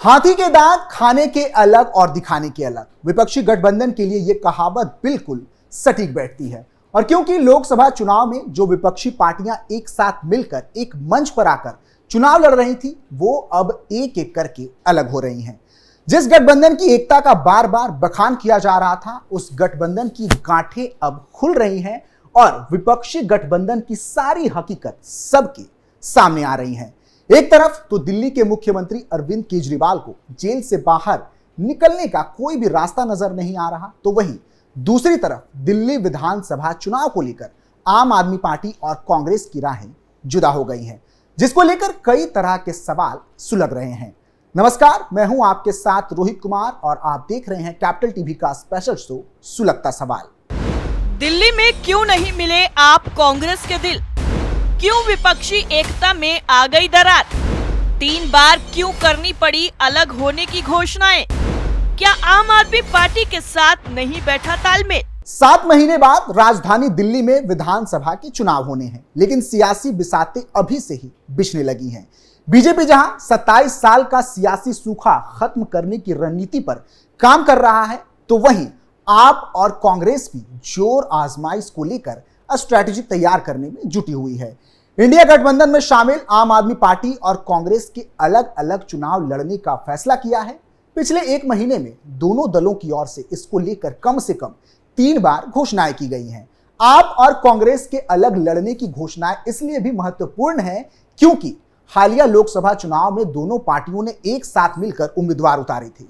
हाथी के दांत खाने के अलग और दिखाने के अलग। विपक्षी गठबंधन के लिए यह कहावत बिल्कुल सटीक बैठती है। और क्योंकि लोकसभा चुनाव में जो विपक्षी पार्टियां एक साथ मिलकर एक मंच पर आकर चुनाव लड़ रही थी, वो अब एक एक करके अलग हो रही हैं। जिस गठबंधन की एकता का बार बार बखान किया जा रहा था, उस गठबंधन की गांठें अब खुल रही हैं और विपक्षी गठबंधन की सारी हकीकत सबके सामने आ रही है। एक तरफ तो दिल्ली के मुख्यमंत्री अरविंद केजरीवाल को जेल से बाहर निकलने का कोई भी रास्ता नजर नहीं आ रहा, तो वहीं दूसरी तरफ दिल्ली विधानसभा चुनाव को लेकर आम आदमी पार्टी और कांग्रेस की राहें जुदा हो गई हैं, जिसको लेकर कई तरह के सवाल सुलग रहे हैं। नमस्कार, मैं हूं आपके साथ रोहित कुमार और आप देख रहे हैं कैपिटल टीवी का स्पेशल शो सुलगता सवाल। दिल्ली में क्यों नहीं मिले आप कांग्रेस के दिल? क्यों विपक्षी एकता में आ गई दरार? 3 बार क्यों करनी पड़ी अलग होने की घोषणाएं? क्या आम आदमी पार्टी के साथ नहीं बैठा तालमेल? 7 महीने बाद राजधानी दिल्ली में विधानसभा के चुनाव होने हैं, लेकिन सियासी बिसातें अभी से ही बिछने लगी हैं। बीजेपी जहां 27 साल का सियासी सूखा खत्म करने की रणनीति पर काम कर रहा है, तो वहीं आप और कांग्रेस भी जोर आजमाइश को लेकर स्ट्रैटेजी तैयार करने में जुटी हुई है। इंडिया गठबंधन में शामिल आम आदमी पार्टी और कांग्रेस के अलग अलग चुनाव लड़ने का फैसला किया है। पिछले 1 महीने में दोनों दलों की ओर से इसको लेकर कम से कम 3 बार घोषणाएं की गई हैं। आप और कांग्रेस के अलग लड़ने की घोषणाएं इसलिए भी महत्वपूर्ण है क्योंकि हालिया लोकसभा चुनाव में दोनों पार्टियों ने एक साथ मिलकर उम्मीदवार उतारे थे।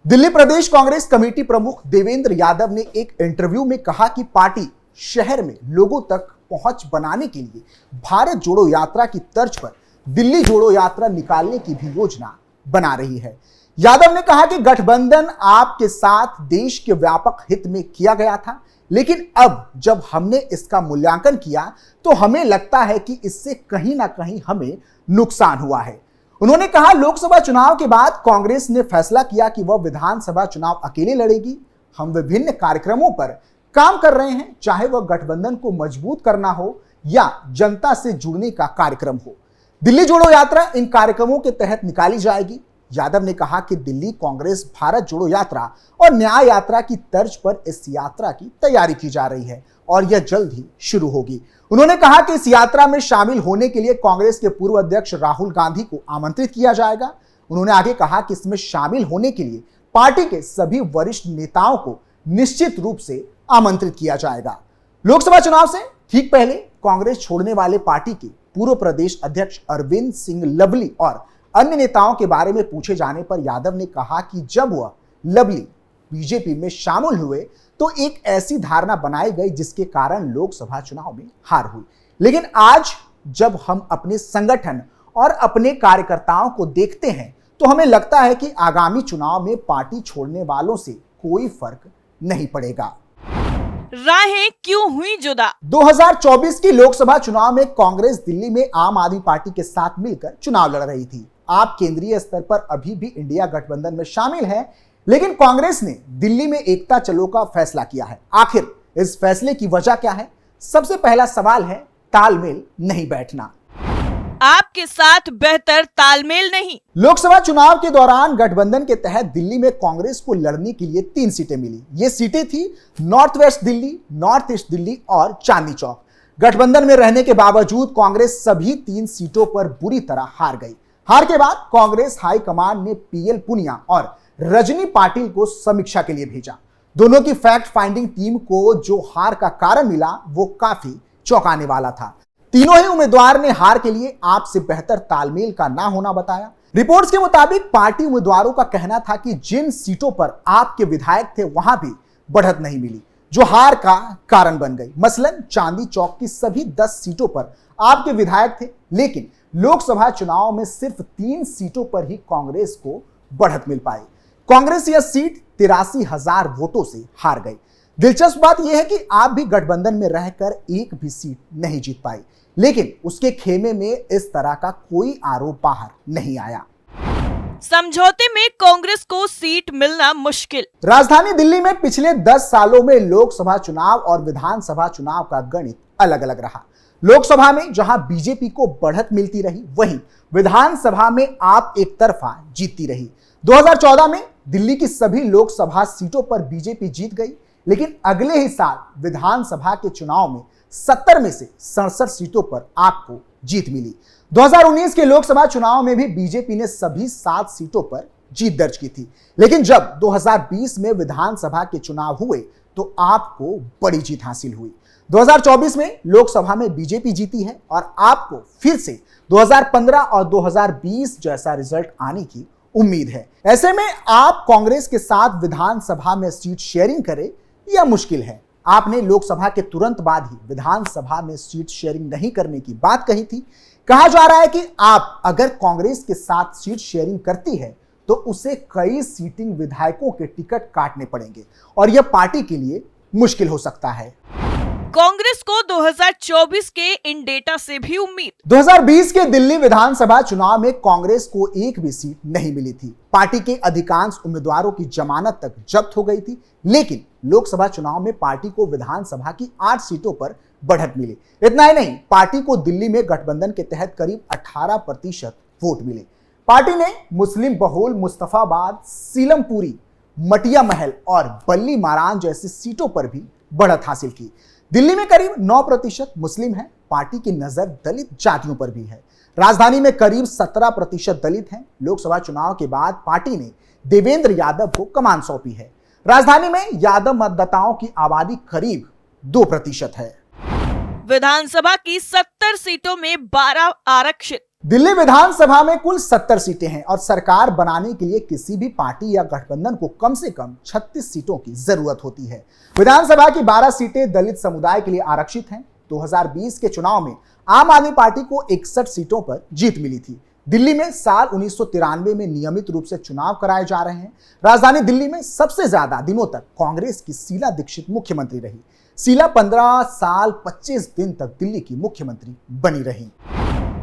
दिल्ली प्रदेश कांग्रेस कमेटी प्रमुख देवेंद्र यादव ने एक इंटरव्यू में कहा कि पार्टी शहर में लोगों तक पहुंच बनाने के लिए भारत जोड़ो यात्रा की तर्ज पर दिल्ली जोड़ो यात्रा निकालने की भी योजना बना रही है। यादव ने कहा कि गठबंधन आपके साथ देश के व्यापक हित में किया गया था, लेकिन अब जब हमने इसका मूल्यांकन किया तो हमें लगता है कि इससे कहीं ना कहीं हमें नुकसान हुआ है। उन्होंने कहा, लोकसभा चुनाव के बाद कांग्रेस ने फैसला किया कि वह विधानसभा चुनाव अकेले लड़ेगी। हम विभिन्न कार्यक्रमों पर काम कर रहे हैं, चाहे वह गठबंधन को मजबूत करना हो या जनता से जुड़ने का कार्यक्रम हो। दिल्ली जोड़ो यात्रा इन कार्यक्रमों के तहत निकाली जाएगी। यादव ने कहा कि दिल्ली कांग्रेस भारत जोड़ो यात्रा और न्याय यात्रा की तर्ज पर इस यात्रा की तैयारी की जा रही है और यह जल्द ही शुरू होगी। उन्होंने कहा कि इस यात्रा में शामिल होने के लिए कांग्रेस के पूर्व अध्यक्ष राहुल गांधी को आमंत्रित किया जाएगा। उन्होंने आगे कहा कि इसमें शामिल होने के लिए पार्टी के सभी वरिष्ठ नेताओं को निश्चित रूप से आमंत्रित किया जाएगा। लोकसभा चुनाव से ठीक पहले कांग्रेस छोड़ने वाले पार्टी के पूर्व प्रदेश अध्यक्ष अरविंद सिंह लवली और अन्य नेताओं के बारे में पूछे जाने पर यादव ने कहा कि जब वह लवली बीजेपी में शामिल हुए तो एक ऐसी धारणा बनाई गई जिसके कारण लोकसभा चुनाव में हार हुई। लेकिन आज जब हम अपने संगठन और अपने कार्यकर्ताओं को देखते हैं तो हमें लगता है कि आगामी चुनाव में पार्टी छोड़ने वालों से कोई फर्क नहीं पड़ेगा। राहें क्यों हुई जुदा? 2024 की लोकसभा चुनाव में कांग्रेस दिल्ली में आम आदमी पार्टी के साथ मिलकर चुनाव लड़ रही थी। आप केंद्रीय स्तर पर अभी भी इंडिया गठबंधन में शामिल हैं, लेकिन कांग्रेस ने दिल्ली में एकता चलो का फैसला किया है। आखिर इस फैसले की वजह क्या है? सबसे पहला सवाल है तालमेल नहीं बैठना। आपके साथ बेहतर तालमेल नहीं। लोकसभा चुनाव के दौरान गठबंधन के तहत दिल्ली में कांग्रेस को लड़ने के लिए 3 सीटें मिली। ये सीटें थी north west Delhi, north east Delhi और चांदनी चौक। गठबंधन में रहने के बावजूद कांग्रेस सभी 3 सीटों पर बुरी तरह हार गई। हार के बाद कांग्रेस हाईकमान ने पीएल पुनिया और रजनी पाटिल को समीक्षा के लिए भेजा। दोनों की फैक्ट फाइंडिंग टीम को जो हार का कारण मिला वो काफी चौंकाने वाला था। तीनों ही उम्मीदवार ने हार के लिए आपसे बेहतर तालमेल का ना होना बताया। रिपोर्ट्स के मुताबिक पार्टी उम्मीदवारों का कहना था कि जिन सीटों पर आपके विधायक थे वहां भी बढ़त नहीं मिली, जो हार का कारण बन गई। मसलन चांदनी चौक की सभी 10 सीटों पर आपके विधायक थे, लेकिन लोकसभा चुनाव में सिर्फ 3 सीटों पर ही कांग्रेस को बढ़त मिल पाई। कांग्रेस यह सीट 83,000 वोटों से हार गई। दिलचस्प बात यह है कि आप भी गठबंधन में रहकर एक भी सीट नहीं जीत पाई, लेकिन उसके खेमे में इस तरह का कोई आरोप बाहर नहीं आया। समझौते में कांग्रेस को सीट मिलना मुश्किल। राजधानी दिल्ली में पिछले 10 सालों में लोकसभा चुनाव और विधानसभा चुनाव का गणित अलग अलग रहा। लोकसभा में जहां बीजेपी को बढ़त मिलती रही, वहीं विधानसभा में आप एक तरफा जीतती रही। 2014 में दिल्ली की सभी लोकसभा सीटों पर बीजेपी जीत गई, लेकिन अगले ही साल विधानसभा के चुनाव में 70 में से 67 सीटों पर आप को जीत मिली। 2019 के लोकसभा चुनाव में भी बीजेपी ने सभी 7 सीटों पर जीत दर्ज की थी, लेकिन जब 2020 में विधानसभा के चुनाव हुए तो आपको बड़ी जीत हासिल हुई। 2024 में लोकसभा में बीजेपी जीती है और आपको फिर से 2015 और 2020 जैसा रिजल्ट आने की उम्मीद है। ऐसे में आप कांग्रेस के साथ विधानसभा में सीट शेयरिंग करें यह मुश्किल है। आपने लोकसभा के तुरंत बाद ही विधानसभा में सीट शेयरिंग नहीं करने की बात कही थी। कहा जा रहा है कि आप अगर कांग्रेस के साथ सीट शेयरिंग करती है तो उसे कई सीटिंग विधायकों के टिकट काटने पड़ेंगे और यह पार्टी के लिए मुश्किल हो सकता है। कांग्रेस को 2024 के इन डेटा से भी उम्मीद। 2020 के दिल्ली विधानसभा चुनाव में कांग्रेस को एक भी सीट नहीं मिली थी। पार्टी के अधिकांश उम्मीदवारों की जमानत तक जब्त हो गई थी, लेकिन लोकसभा चुनाव में पार्टी को विधानसभा की 8 सीटों पर बढ़त मिली। इतना ही नहीं, पार्टी को दिल्ली में गठबंधन के तहत करीब 18% वोट मिले। पार्टी ने मुस्लिम बहुल मुस्तफाबाद, सीलमपुरी, मटिया महल और बल्ली मारान जैसी सीटों पर भी बढ़त हासिल की। दिल्ली में करीब 9% मुस्लिम है। पार्टी की नजर दलित जातियों पर भी है। राजधानी में करीब 17% दलित हैं। लोकसभा चुनाव के बाद पार्टी ने देवेंद्र यादव को कमान सौंपी है। राजधानी में यादव मतदाताओं की आबादी करीब 2% है। विधानसभा की 70 सीटों में 12 आरक्षित। दिल्ली विधानसभा में कुल 70 सीटें हैं और सरकार बनाने के लिए किसी भी पार्टी या गठबंधन को कम से कम 36 सीटों की जरूरत होती है। विधानसभा की 12 सीटें दलित समुदाय के लिए आरक्षित हैं। 2020 के चुनाव में आम आदमी पार्टी को 61 सीटों पर जीत मिली थी। दिल्ली में साल 1993 में नियमित रूप से चुनाव कराए जा रहे हैं। राजधानी दिल्ली में सबसे ज्यादा दिनों तक कांग्रेस की शीला दीक्षित मुख्यमंत्री रही। शीला 15 साल 25 दिन तक दिल्ली की मुख्यमंत्री बनी रही।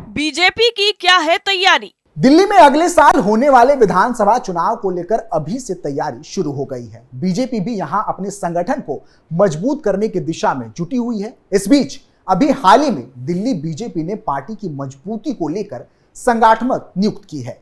बीजेपी की क्या है तैयारी? दिल्ली में अगले साल होने वाले विधानसभा चुनाव को लेकर अभी से तैयारी शुरू हो गई है। बीजेपी भी यहां अपने संगठन को मजबूत करने की दिशा में जुटी हुई है। इस बीच अभी हाल ही में दिल्ली बीजेपी ने पार्टी की मजबूती को लेकर संगठनात्मक नियुक्त की है।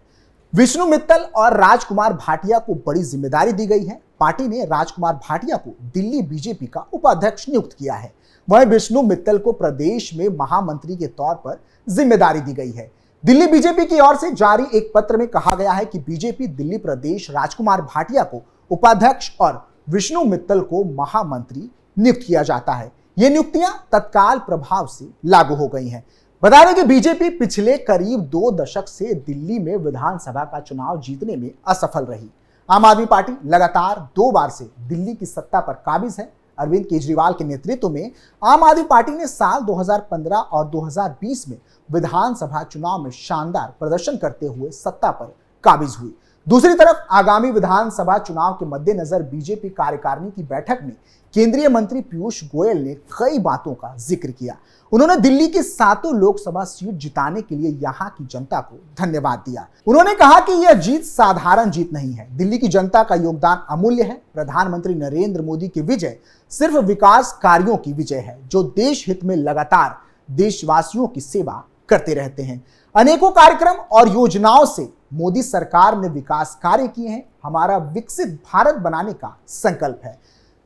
विष्णु मित्तल और राजकुमार भाटिया को बड़ी जिम्मेदारी दी गई है। पार्टी ने राजकुमार भाटिया को दिल्ली बीजेपी का उपाध्यक्ष नियुक्त किया है। वहीं विष्णु मित्तल को प्रदेश में महामंत्री के तौर पर जिम्मेदारी दी गई है। दिल्ली बीजेपी की ओर से जारी एक पत्र में कहा गया है कि बीजेपी दिल्ली प्रदेश राजकुमार भाटिया को उपाध्यक्ष और विष्णु मित्तल को महामंत्री नियुक्त किया जाता है। ये नियुक्तियां तत्काल प्रभाव से लागू हो गई हैं। बता दें कि बीजेपी पिछले करीब 2 दशक से दिल्ली में विधानसभा का चुनाव जीतने में असफल रही। आम आदमी पार्टी लगातार 2 बार से दिल्ली की सत्ता पर काबिज है। अरविंद केजरीवाल के नेतृत्व में आम आदमी पार्टी ने साल 2015 और 2020 में विधानसभा चुनाव में शानदार प्रदर्शन करते हुए सत्ता पर काबिज हुई। दूसरी तरफ आगामी विधानसभा चुनाव के मद्देनजर बीजेपी कार्यकारिणी की बैठक में केंद्रीय मंत्री पीयूष गोयल ने कई बातों का जिक्र किया। उन्होंने दिल्ली की 7 लोकसभा सीट जिताने के लिए यहां की जनता को धन्यवाद दिया। उन्होंने कहा कि यह जीत साधारण जीत नहीं है। दिल्ली की जनता का योगदान अमूल्य है। प्रधानमंत्री नरेंद्र मोदी की विजय सिर्फ विकास कार्यों की विजय है, जो देश हित में लगातार देशवासियों की सेवा करते रहते हैं। अनेकों कार्यक्रम और योजनाओं से मोदी सरकार ने विकास कार्य किए हैं। हमारा विकसित भारत बनाने का संकल्प है।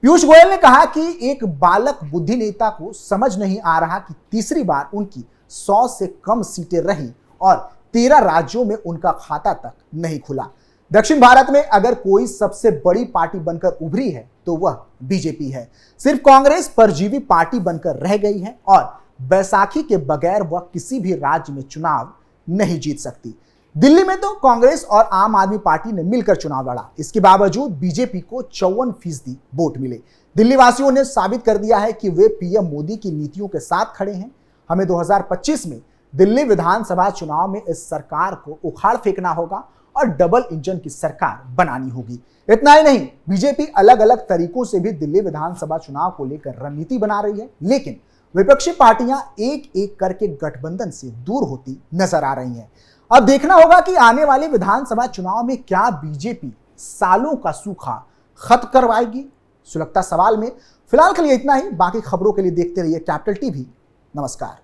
पीयूष गोयल ने कहा कि एक बालक बुद्धि नेता को समझ नहीं आ रहा कि तीसरी बार उनकी 100 से कम सीटें रही और 13 राज्यों में उनका खाता तक नहीं खुला। दक्षिण भारत में अगर कोई सबसे बड़ी पार्टी बनकर उभरी है तो वह बीजेपी है। सिर्फ कांग्रेस परजीवी पार्टी बनकर रह गई है और बैसाखी के बगैर वह किसी भी राज्य में चुनाव नहीं जीत सकती। दिल्ली में तो कांग्रेस और आम आदमी पार्टी ने मिलकर चुनाव लड़ा। इसके बावजूद बीजेपी को 54% वोट मिले। दिल्ली वासियों ने साबित कर दिया है कि वे पीएम मोदी की नीतियों के साथ खड़े हैं। हमें 2025 में दिल्ली विधानसभा चुनाव में इस सरकार को उखाड़ फेंकना होगा और डबल इंजन की सरकार बनानी होगी। इतना ही नहीं, बीजेपी अलग अलग तरीकों से भी दिल्ली विधानसभा चुनाव को लेकर रणनीति बना रही है, लेकिन विपक्षी पार्टियां एक एक करके गठबंधन से दूर होती नजर आ रही हैं। अब देखना होगा कि आने वाले विधानसभा चुनाव में क्या बीजेपी सालों का सूखा खत्म करवाएगी। सुलगता सवाल में फिलहाल के लिए इतना ही। बाकी खबरों के लिए देखते रहिए कैपिटल टीवी। नमस्कार।